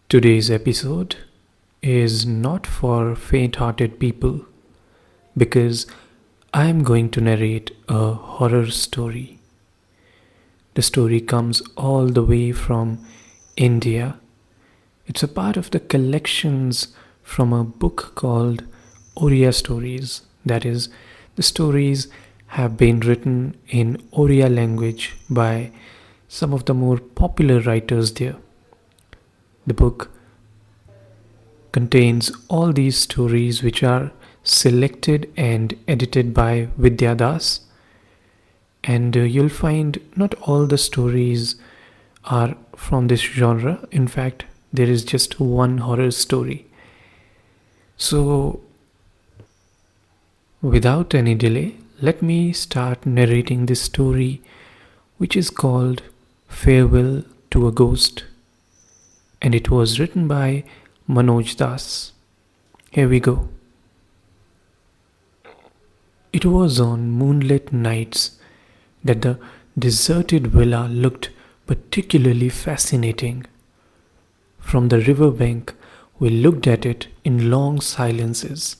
Today's episode is not for faint hearted people because I am going to narrate a horror story. The story comes all the way from India. It's a part of the collections from a book called Odia Stories. That is, the stories have been written in Odia language by some of the more popular writers there. The book contains all these stories which are selected and edited by Vidya Das, and you'll find not all the stories are from this genre. In fact, there is just one horror story. So, without any delay, let me start narrating this story, which is called Farewell to a Ghost, and it was written by Manoj Das. Here we go. It was on moonlit nights that the deserted villa looked particularly fascinating. From the river bank, we looked at it in long silences.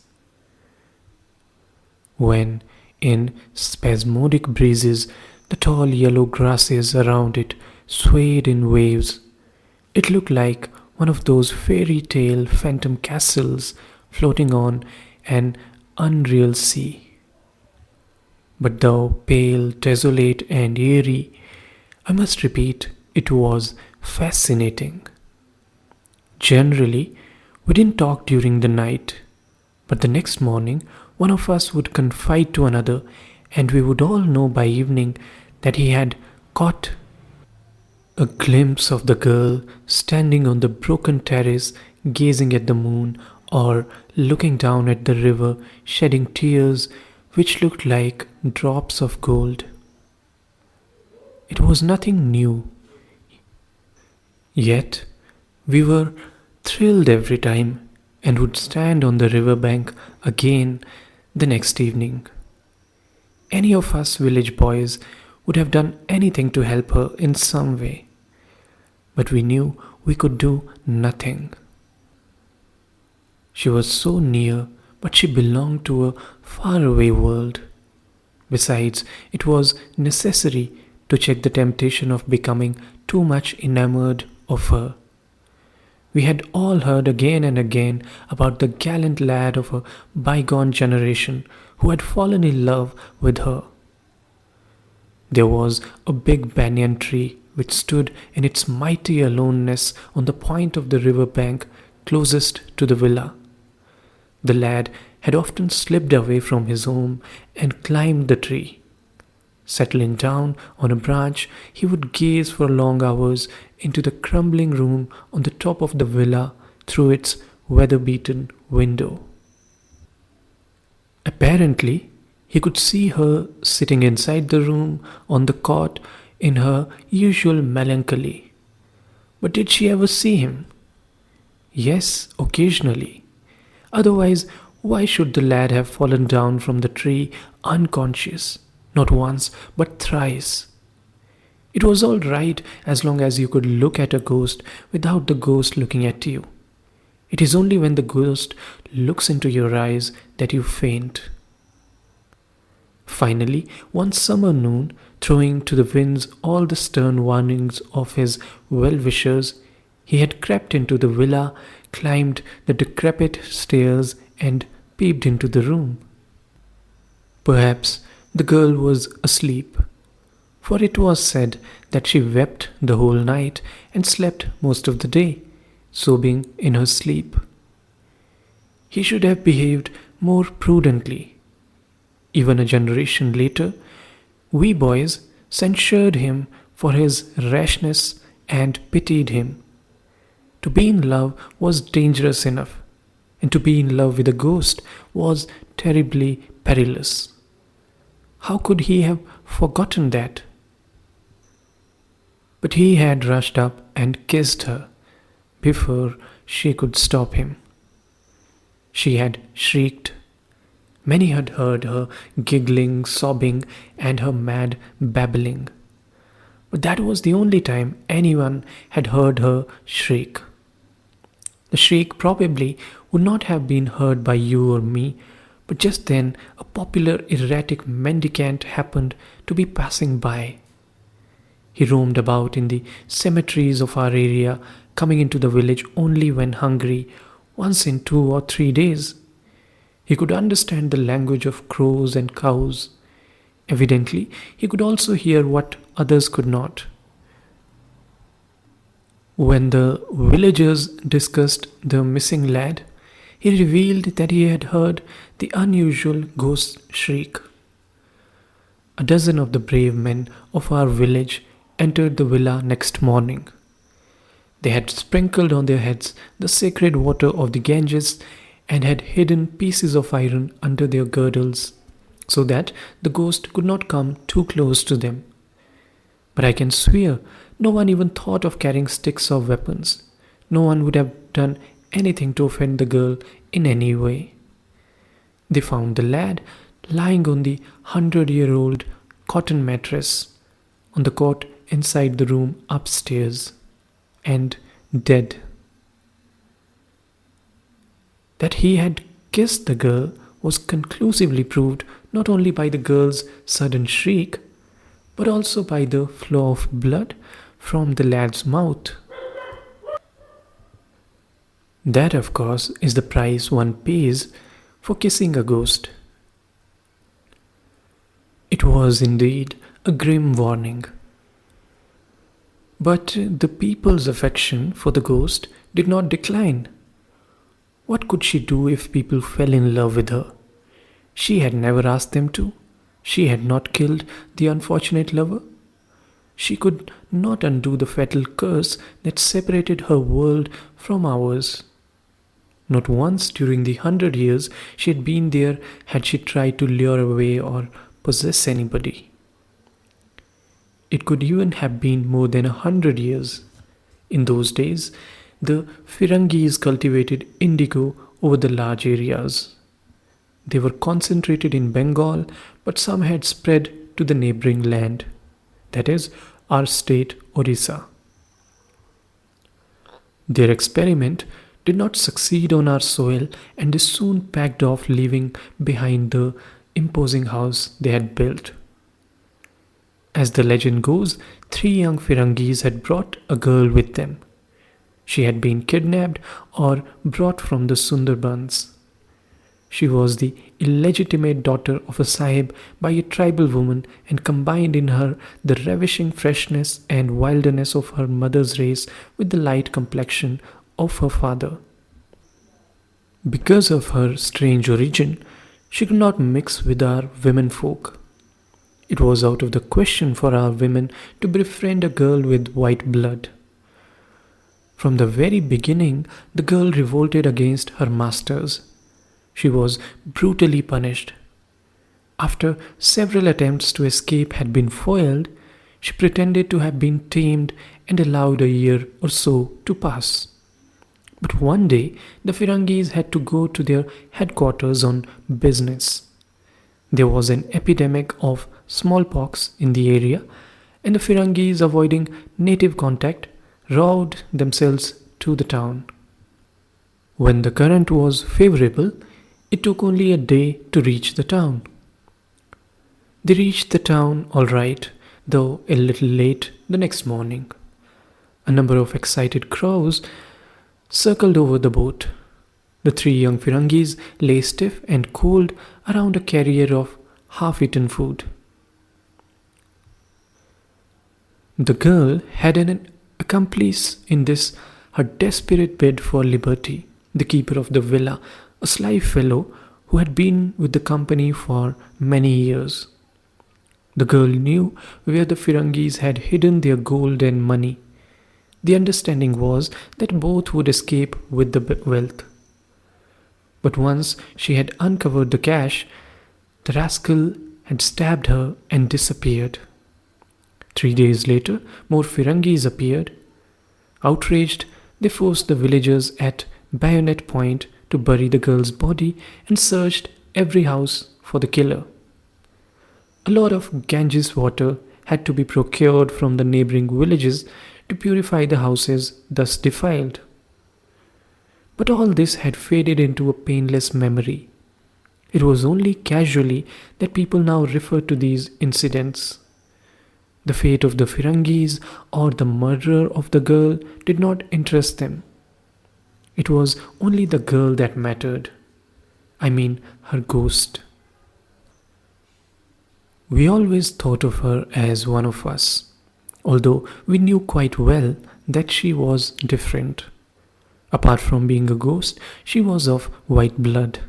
When, in spasmodic breezes, the tall yellow grasses around it swayed in waves, it looked like one of those fairy tale phantom castles floating on an unreal sea. But though pale, desolate, and eerie, I must repeat, it was fascinating. Generally, we didn't talk during the night, but the next morning, one of us would confide to another, and we would all know by evening that he had caught a glimpse of the girl standing on the broken terrace, gazing at the moon, or looking down at the river, shedding tears which looked like drops of gold. It was nothing new, yet we were thrilled every time and would stand on the river bank again the next evening. Any of us village boys would have done anything to help her in some way, but we knew we could do nothing. She was so near, but she belonged to a faraway world. Besides, it was necessary to check the temptation of becoming too much enamored of her. We had all heard again and again about the gallant lad of a bygone generation who had fallen in love with her. There was a big banyan tree which stood in its mighty aloneness on the point of the river bank closest to the villa. The lad had often slipped away from his home and climbed the tree. Settling down on a branch, he would gaze for long hours into the crumbling room on the top of the villa through its weather-beaten window. Apparently, he could see her sitting inside the room on the cot in her usual melancholy. But did she ever see him? Yes, occasionally. Otherwise, why should the lad have fallen down from the tree unconscious, not once, but thrice? It was all right as long as you could look at a ghost without the ghost looking at you. It is only when the ghost looks into your eyes that you faint. Finally, one summer noon, throwing to the winds all the stern warnings of his well-wishers, he had crept into the villa, climbed the decrepit stairs, and peeped into the room. Perhaps the girl was asleep, for it was said that she wept the whole night and slept most of the day, sobbing in her sleep. He should have behaved more prudently. Even a generation later, we boys censured him for his rashness and pitied him. To be in love was dangerous enough, and to be in love with a ghost was terribly perilous. How could he have forgotten that? But he had rushed up and kissed her before she could stop him. She had shrieked. Many had heard her giggling, sobbing, and her mad babbling. But that was the only time anyone had heard her shriek. A shriek probably would not have been heard by you or me, but just then a popular erratic mendicant happened to be passing by. He roamed about in the cemeteries of our area, coming into the village only when hungry, once in 2 or 3 days. He could understand the language of crows and cows. Evidently, he could also hear what others could not. When the villagers discussed the missing lad, he revealed that he had heard the unusual ghost shriek. A dozen of the brave men of our village entered the villa next morning. They had sprinkled on their heads the sacred water of the Ganges and had hidden pieces of iron under their girdles so that the ghost could not come too close to them. But I can swear no one even thought of carrying sticks or weapons. No one would have done anything to offend the girl in any way. They found the lad lying on the 100-year-old cotton mattress on the cot inside the room upstairs and dead. That he had kissed the girl was conclusively proved not only by the girl's sudden shriek, but also by the flow of blood from the lad's mouth. That, of course, is the price one pays for kissing a ghost. It was indeed a grim warning. But the people's affection for the ghost did not decline. What could she do if people fell in love with her? She had never asked them to. She had not killed the unfortunate lover. She could not undo the fatal curse that separated her world from ours. Not once during the 100 years she had been there had she tried to lure away or possess anybody. It could even have been more than 100 years. In those days, the Firangis cultivated indigo over the large areas. They were concentrated in Bengal, but some had spread to the neighboring land, that is, our state Odisha. Their experiment did not succeed on our soil, and they soon packed off, leaving behind the imposing house they had built. As the legend goes, 3 young Firangis had brought a girl with them. She had been kidnapped or brought from the Sundarbans. She was the illegitimate daughter of a sahib by a tribal woman and combined in her the ravishing freshness and wildness of her mother's race with the light complexion of her father. Because of her strange origin, she could not mix with our women folk. It was out of the question for our women to befriend a girl with white blood. From the very beginning, the girl revolted against her masters. She was brutally punished. After several attempts to escape had been foiled, she pretended to have been tamed and allowed a year or so to pass. But one day, the Firangis had to go to their headquarters on business. There was an epidemic of smallpox in the area, and the Firangis, avoiding native contact, rowed themselves to the town. When the current was favorable, it took only a day to reach the town. They reached the town all right, though a little late the next morning. A number of excited crows circled over the boat. The 3 young Firangis lay stiff and cold around a carrier of half-eaten food. The girl had an accomplice in this her desperate bid for liberty, the keeper of the villa, a sly fellow who had been with the company for many years. The girl knew where the Firangis had hidden their gold and money. The understanding was that both would escape with the wealth. But once she had uncovered the cash, the rascal had stabbed her and disappeared. 3 days later, more Firangis appeared. Outraged, they forced the villagers at bayonet point to bury the girl's body and searched every house for the killer. A lot of Ganges water had to be procured from the neighboring villages to purify the houses thus defiled. But all this had faded into a painless memory. It was only casually that people now refer to these incidents. The fate of the Firangis or the murderer of the girl did not interest them. It was only the girl that mattered. I mean, her ghost. We always thought of her as one of us, although we knew quite well that she was different. Apart from being a ghost, she was of white blood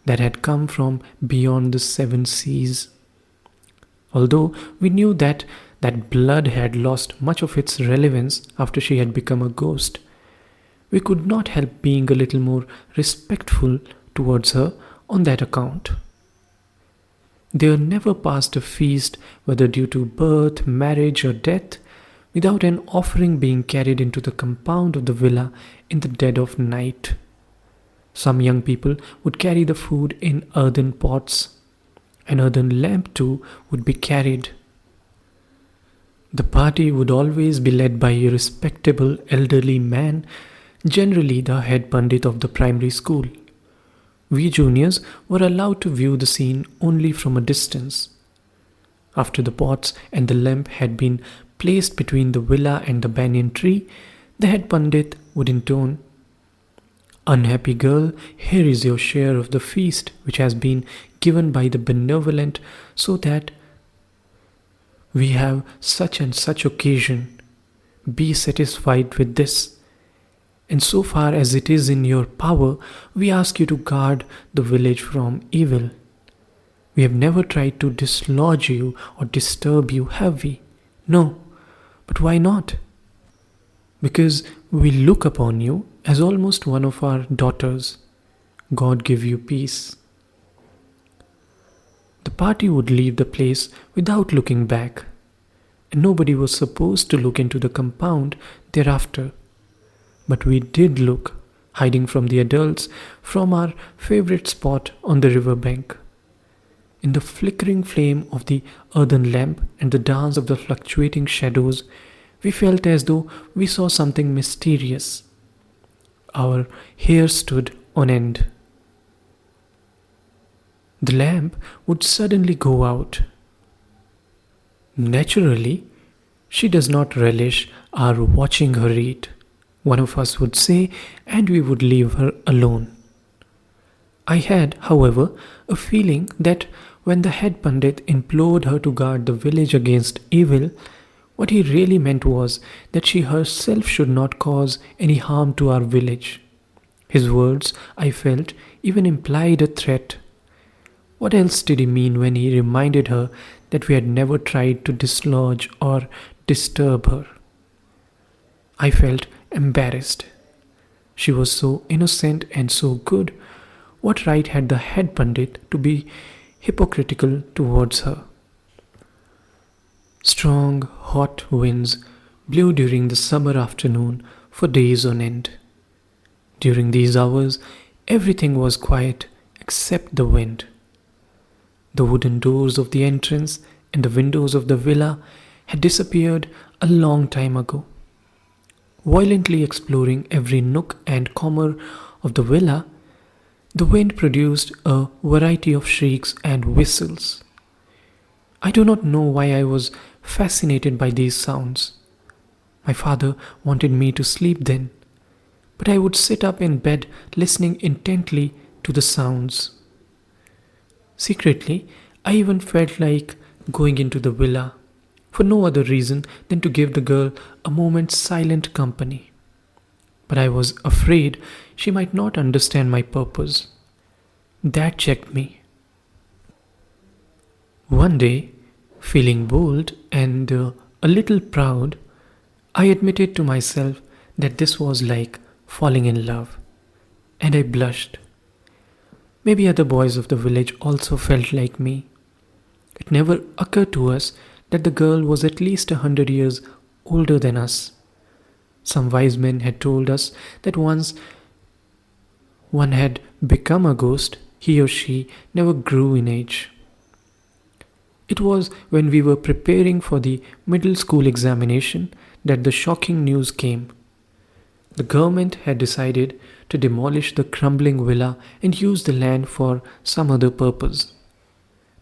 that had come from beyond the seven seas. Although we knew that that blood had lost much of its relevance after she had become a ghost, we could not help being a little more respectful towards her on that account. There never passed a feast, whether due to birth, marriage, or death, without an offering being carried into the compound of the villa in the dead of night. Some young people would carry the food in earthen pots. An earthen lamp too would be carried. The party would always be led by a respectable elderly man, generally the head pandit of the primary school. We juniors were allowed to view the scene only from a distance. After the pots and the lamp had been placed between the villa and the banyan tree, the head pandit would intone, "Unhappy girl, here is your share of the feast which has been given by the benevolent, so that we have such and such occasion. Be satisfied with this. And so far as it is in your power, we ask you to guard the village from evil. We have never tried to dislodge you or disturb you, have we? No. But why not? Because we look upon you as almost one of our daughters. God give you peace." The party would leave the place without looking back, and nobody was supposed to look into the compound thereafter. But we did look, hiding from the adults, from our favorite spot on the river bank. In the flickering flame of the earthen lamp and the dance of the fluctuating shadows, we felt as though we saw something mysterious. Our hair stood on end. The lamp would suddenly go out. Naturally, she does not relish our watching her eat, one of us would say, and we would leave her alone. I had, however, a feeling that when the head pandit implored her to guard the village against evil, what he really meant was that she herself should not cause any harm to our village. His words, I felt, even implied a threat. What else did he mean when he reminded her that we had never tried to dislodge or disturb her? I felt embarrassed. She was so innocent and so good. What right had the head pandit to be hypocritical towards her? Strong, hot winds blew during the summer afternoon for days on end. During these hours, everything was quiet except the wind. The wooden doors of the entrance and the windows of the villa had disappeared a long time ago. Violently exploring every nook and corner of the villa, the wind produced a variety of shrieks and whistles. I do not know why I was fascinated by these sounds. My father wanted me to sleep then, but I would sit up in bed listening intently to the sounds. Secretly, I even felt like going into the villa, for no other reason than to give the girl a moment's silent company. But I was afraid she might not understand my purpose. That checked me. One day, feeling bold and a little proud, I admitted to myself that this was like falling in love, and I blushed. Maybe other boys of the village also felt like me. It never occurred to us that the girl was at least 100 years older than us. Some wise men had told us that once one had become a ghost, he or she never grew in age. It was when we were preparing for the middle school examination that the shocking news came. The government had decided to demolish the crumbling villa and use the land for some other purpose.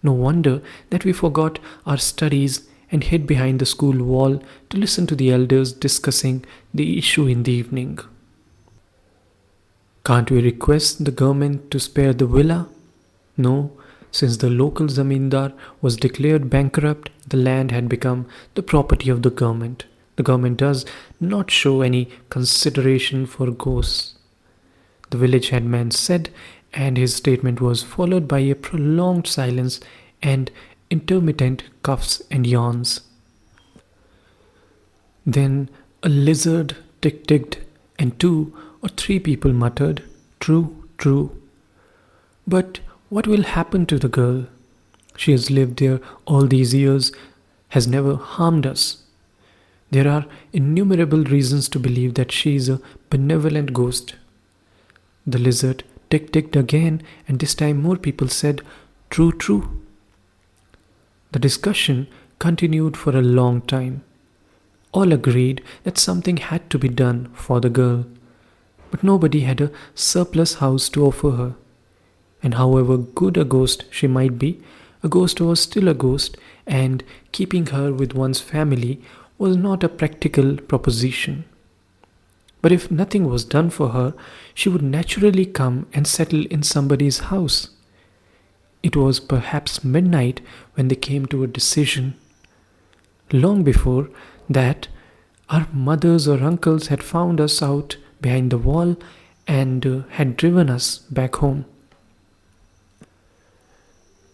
No wonder that we forgot our studies and hid behind the school wall to listen to the elders discussing the issue in the evening. Can't we request the government to spare the villa? No, since the local zamindar was declared bankrupt, the land had become the property of the government. The government does not show any consideration for ghosts, the village headman said, and his statement was followed by a prolonged silence and intermittent coughs and yawns. Then a lizard ticked, and two or three people muttered, "True, true." But what will happen to the girl? She has lived there all these years, has never harmed us. There are innumerable reasons to believe that she is a benevolent ghost. The lizard ticked again, and this time more people said, "True, true." The discussion continued for a long time. All agreed that something had to be done for the girl, but nobody had a surplus house to offer her. And however good a ghost she might be, a ghost was still a ghost, and keeping her with one's family was not a practical proposition. But if nothing was done for her, she would naturally come and settle in somebody's house. It was perhaps midnight when they came to a decision. Long before that, our mothers or uncles had found us out behind the wall and had driven us back home.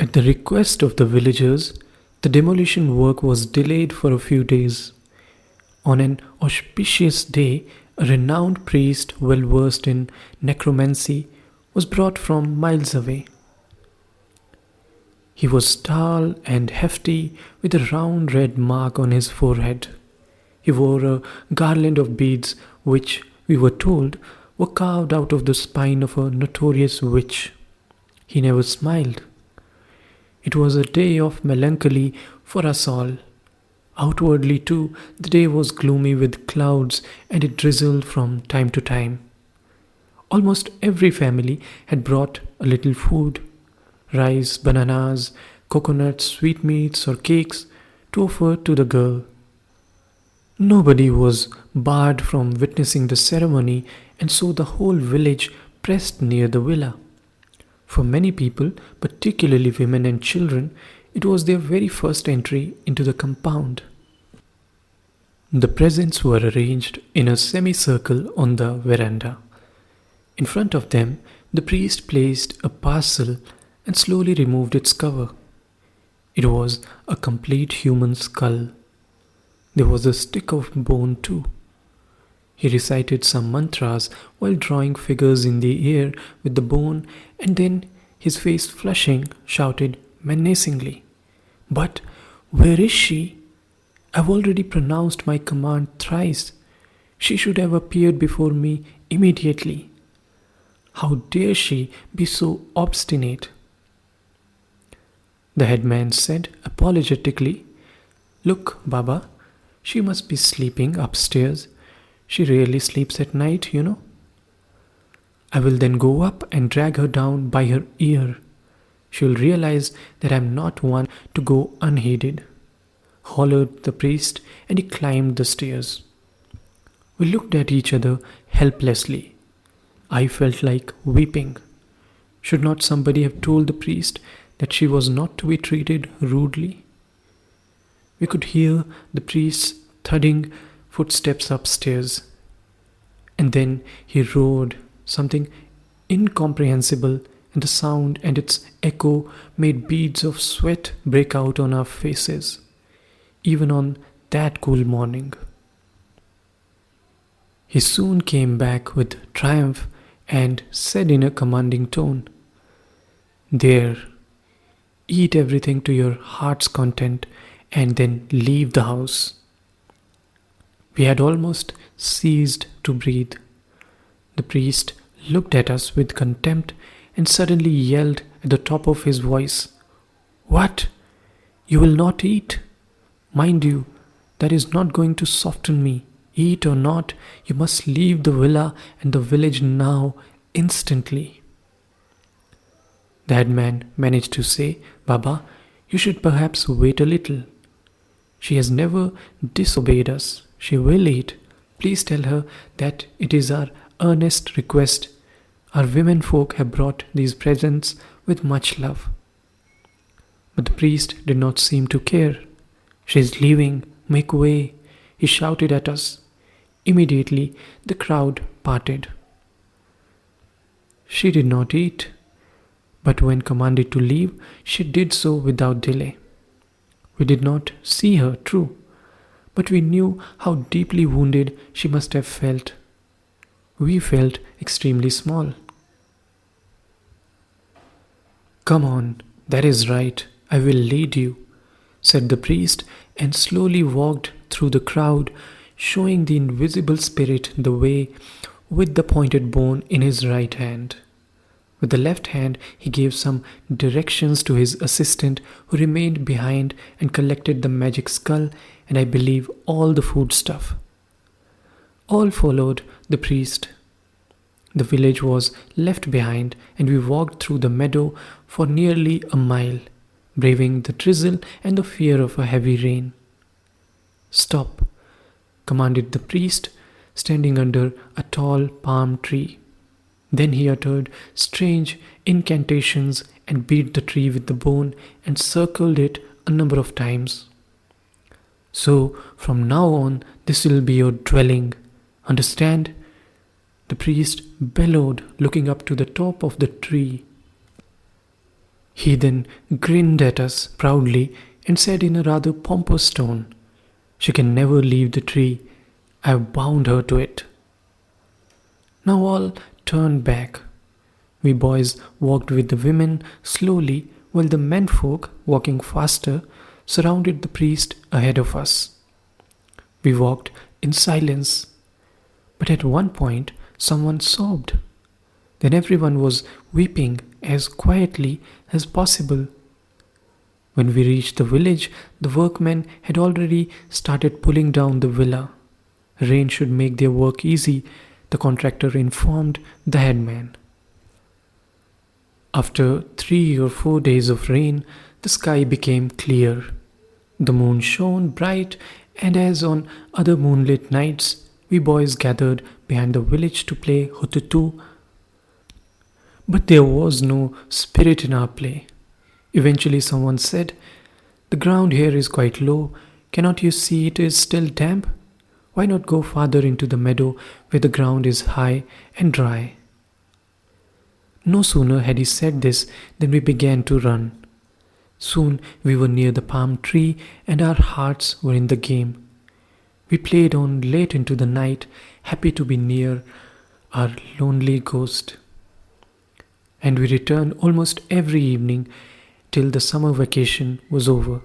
At the request of the villagers, the demolition work was delayed for a few days. On an auspicious day, a renowned priest well versed in necromancy was brought from miles away. He was tall and hefty, with a round red mark on his forehead. He wore a garland of beads which, we were told, were carved out of the spine of a notorious witch. He never smiled. It was a day of melancholy for us all. Outwardly, too, the day was gloomy with clouds, and it drizzled from time to time. Almost every family had brought a little food: rice, bananas, coconuts, sweetmeats, or cakes to offer to the girl. Nobody was barred from witnessing the ceremony, and so the whole village pressed near the villa. For many people, particularly women and children, it was their very first entry into the compound. The presents were arranged in a semicircle on the veranda. In front of them, the priest placed a parcel and slowly removed its cover. It was a complete human skull. There was a stick of bone too. He recited some mantras while drawing figures in the air with the bone, and then, his face flushing, shouted menacingly, "But where is she? I've already pronounced my command thrice. She should have appeared before me immediately. How dare she be so obstinate?" The headman said apologetically, "Look, Baba, she must be sleeping upstairs. She rarely sleeps at night, you know. I will then go up and drag her down by her ear. She will realize that I am not one to go unheeded," hollered the priest, and he climbed the stairs. We looked at each other helplessly. I felt like weeping. Should not somebody have told the priest that she was not to be treated rudely? We could hear the priest's thudding footsteps upstairs, and then he roared something incomprehensible, and the sound and its echo made beads of sweat break out on our faces, even on that cool morning. He soon came back with triumph and said in a commanding tone, "There, eat everything to your heart's content and then leave the house." We had almost ceased to breathe. The priest looked at us with contempt and suddenly yelled at the top of his voice, "What? You will not eat? Mind you, that is not going to soften me. Eat or not, you must leave the villa and the village now, instantly. The headman managed to say, Baba, you should perhaps wait a little. She has never disobeyed us. She will eat. Please tell her that it is our earnest request. Our women folk have brought these presents with much love. But the priest did not seem to care. She is leaving. Make way, he shouted at us. Immediately, the crowd parted. She did not eat, but when commanded to leave, she did so without delay. We did not see her, true, but we knew how deeply wounded she must have felt. We felt extremely small. Come on, that is right, I will lead you, said the priest, and slowly walked through the crowd, showing the invisible spirit the way with the pointed bone in his right hand. With the left hand, he gave some directions to his assistant, who remained behind and collected the magic skull and I believe all the food stuff. All followed the priest. The village was left behind, and we walked through the meadow for nearly a mile, braving the drizzle and the fear of a heavy rain. Stop, commanded the priest, standing under a tall palm tree. Then he uttered strange incantations and beat the tree with the bone and circled it a number of times. So, from now on, this will be your dwelling. Understand? The priest bellowed, looking up to the top of the tree. He then grinned at us proudly and said in a rather pompous tone, She can never leave the tree. I have bound her to it. Now all turned back. We boys walked with the women slowly, while the menfolk, walking faster, surrounded the priest ahead of us. We walked in silence, but at one point someone sobbed. Then everyone was weeping as quietly as possible. When we reached the village, the workmen had already started pulling down the villa. Rain should make their work easy, the contractor informed the headman. After 3 or 4 days of rain, the sky became clear. The moon shone bright, and as on other moonlit nights, we boys gathered behind the village to play hututu. But there was no spirit in our play. Eventually someone said, The ground here is quite low. Cannot you see it is still damp? Why not go farther into the meadow where the ground is high and dry? No sooner had he said this than we began to run. Soon we were near the palm tree and our hearts were in the game. We played on late into the night, happy to be near our lonely ghost. And we returned almost every evening till the summer vacation was over.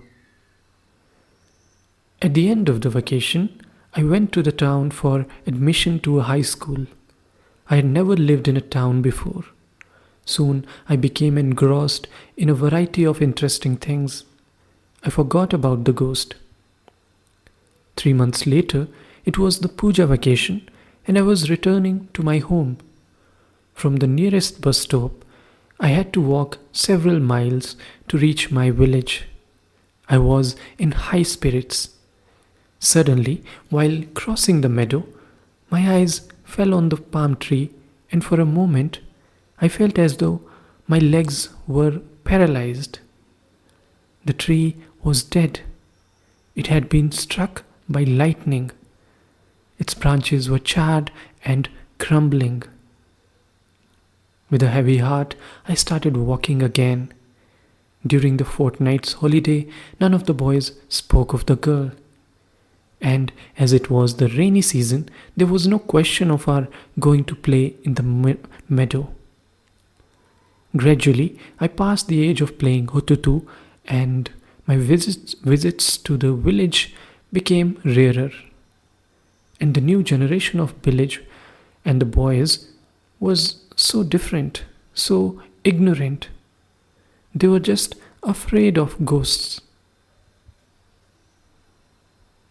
At the end of the vacation, I went to the town for admission to a high school. I had never lived in a town before. Soon I became engrossed in a variety of interesting things. I forgot about the ghost. 3 months later, it was the puja vacation and I was returning to my home. From the nearest bus stop, I had to walk several miles to reach my village. I was in high spirits. Suddenly, while crossing the meadow, my eyes fell on the palm tree, and for a moment I felt as though my legs were paralyzed. The tree was dead. It had been struck by lightning. Its branches were charred and crumbling. With a heavy heart, I started walking again. During the fortnight's holiday, none of the boys spoke of the girl. And as it was the rainy season, there was no question of our going to play in the meadow. Gradually, I passed the age of playing hututu, and my visits to the village became rarer. And the new generation of village and the boys was so different, so ignorant. They were just afraid of ghosts.